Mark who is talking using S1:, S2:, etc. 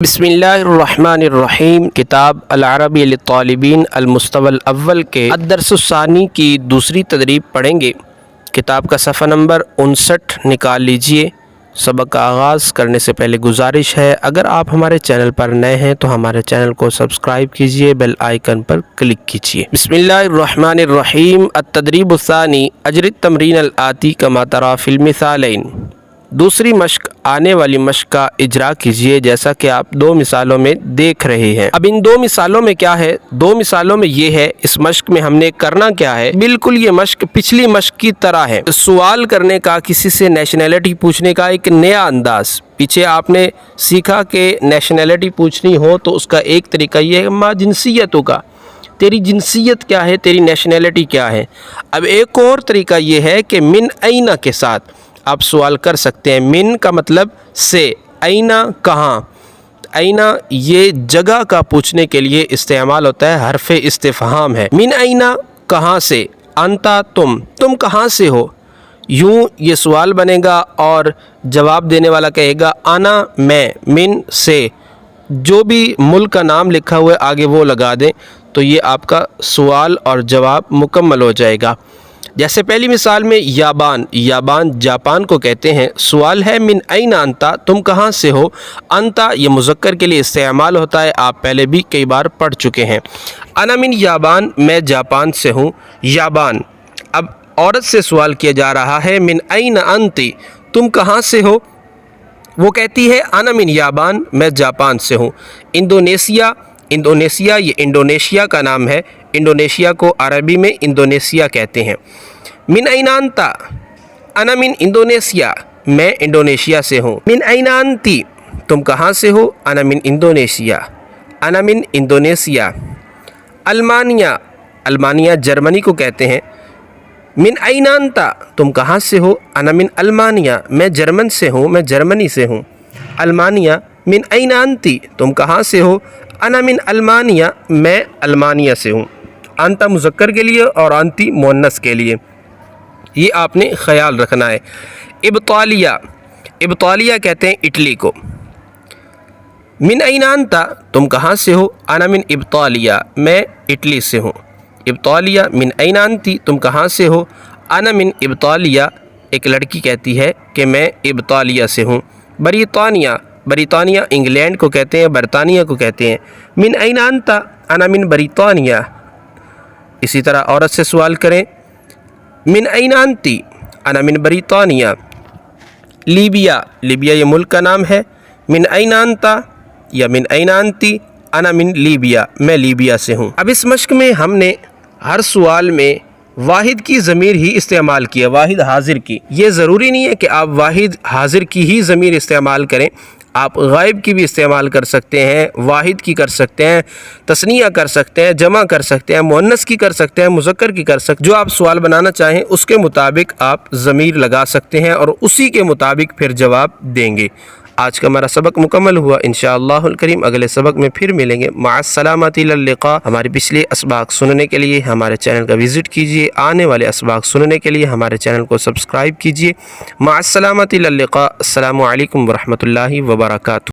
S1: بسم اللہ الرحمن الرحیم۔ کتاب العربی للطالبین المستوى الاول کے الدرس الثانی کی دوسری تدریب پڑھیں گے۔ کتاب کا صفحہ نمبر 59 نکال لیجئے۔ سبق کا آغاز کرنے سے پہلے گزارش ہے، اگر آپ ہمارے چینل پر نئے ہیں تو ہمارے چینل کو سبسکرائب کیجئے، بیل آئیکن پر کلک کیجئے۔ بسم اللہ الرحمن الرحیم۔ التدریب الثانی اجر التمرین الآتی کما تری فی المثالین۔ دوسری مشق آنے والی مشق کا اجرا کیجئے جیسا کہ آپ دو مثالوں میں دیکھ رہے ہیں۔ اب ان دو مثالوں میں کیا ہے؟ دو مثالوں میں یہ ہے، اس مشق میں ہم نے کرنا کیا ہے، بالکل یہ مشق پچھلی مشق کی طرح ہے۔ سوال کرنے کا، کسی سے نیشنلٹی پوچھنے کا ایک نیا انداز۔ پیچھے آپ نے سیکھا کہ نیشنلٹی پوچھنی ہو تو اس کا ایک طریقہ یہ ہے، ما جنسیتوں کا، تیری جنسیت کیا ہے، تیری نیشنلٹی کیا ہے۔ اب ایک اور طریقہ یہ ہے کہ من اینا کے ساتھ آپ سوال کر سکتے ہیں۔ من کا مطلب سے، اینا کہاں۔ اینا یہ جگہ کا پوچھنے کے لیے استعمال ہوتا ہے، حرف استفہام ہے۔ من اینا کہاں سے، انتا تم کہاں سے ہو۔ یوں یہ سوال بنے گا اور جواب دینے والا کہے گا انا میں، من سے، جو بھی ملک کا نام لکھا ہوا ہے آگے وہ لگا دیں تو یہ آپ کا سوال اور جواب مکمل ہو جائے گا۔ جیسے پہلی مثال میں یابان، یابان جاپان کو کہتے ہیں۔ سوال ہے من این انتا، تم کہاں سے ہو۔ انتا یہ مذکر کے لیے استعمال ہوتا ہے، آپ پہلے بھی کئی بار پڑھ چکے ہیں۔ انا من یابان، میں جاپان سے ہوں۔ یابان۔ اب عورت سے سوال کیا جا رہا ہے من این انتی، تم کہاں سے ہو۔ وہ کہتی ہے انا من یابان، میں جاپان سے ہوں۔ انڈونیشیا، انڈونیشیا یہ انڈونیشیا کا نام ہے۔ انڈونیشیا کو عربی میں انڈونیشیا کہتے ہیں۔ من این انتا، انا من انڈونیشیا، میں انڈونیشیا سے ہوں۔ من این انتی، تم کہاں سے ہو۔ انا من انڈونیشیا، انا من انڈونیشیا۔ المانیہ، المانیہ جرمنی کو کہتے ہیں۔ من این انتا، تم کہاں سے ہو۔ انا من المانیہ، میں جرمن سے ہوں، میں جرمنی سے ہوں۔ المانیہ۔ من این انتی، تم کہاں سے ہو۔ انا من المانیہ، میں المانیہ سے ہوں۔ انتا مذکر کے لیے اور انتی مؤنث کے لیے، یہ آپ نے خیال رکھنا ہے۔ ابطالیہ، ابطالیہ کہتے ہیں اٹلی کو۔ من این انتا، تم کہاں سے ہو۔ انا من ابطالیہ، میں اٹلی سے ہوں۔ ابطالیہ۔ من این انتی، تم کہاں سے ہو۔ انا من ابطالیہ، ایک لڑکی کہتی ہے کہ میں ابطالیہ سے ہوں۔ بریطانیہ، بریطانیہ انگلینڈ کو کہتے ہیں، برطانیہ کو کہتے ہیں۔ من این انتا، انا من بریطانیہ۔ اسی طرح عورت سے سوال کریں من این انتی، انا من بریطانیہ۔ لیبیا، لیبیا یہ ملک کا نام ہے۔ من این انتا یا من این انتی، انا من لیبیا، میں لیبیا سے ہوں۔ اب اس مشق میں ہم نے ہر سوال میں واحد کی ضمیر ہی استعمال کیا، واحد حاضر کی۔ یہ ضروری نہیں ہے کہ آپ واحد حاضر کی ہی ضمیر استعمال کریں، آپ غائب کی بھی استعمال کر سکتے ہیں، واحد کی کر سکتے ہیں، تثنیہ کر سکتے ہیں، جمع کر سکتے ہیں، مؤنث کی کر سکتے ہیں، مذکر کی کر سکتے ہیں۔ جو آپ سوال بنانا چاہیں اس کے مطابق آپ ضمیر لگا سکتے ہیں اور اسی کے مطابق پھر جواب دیں گے۔ آج کا ہمارا سبق مکمل ہوا، انشاءاللہ الکریم اگلے سبق میں پھر ملیں گے۔ مع السلامۃ الی اللقاء۔ ہمارے پچھلے اسباق سننے کے لیے ہمارے چینل کا وزٹ کیجیے، آنے والے اسباق سننے کے لیے ہمارے چینل کو سبسکرائب کیجیے۔ مع السلامۃ الی اللقاء۔ السلام علیکم ورحمۃ اللہ وبرکاتہ۔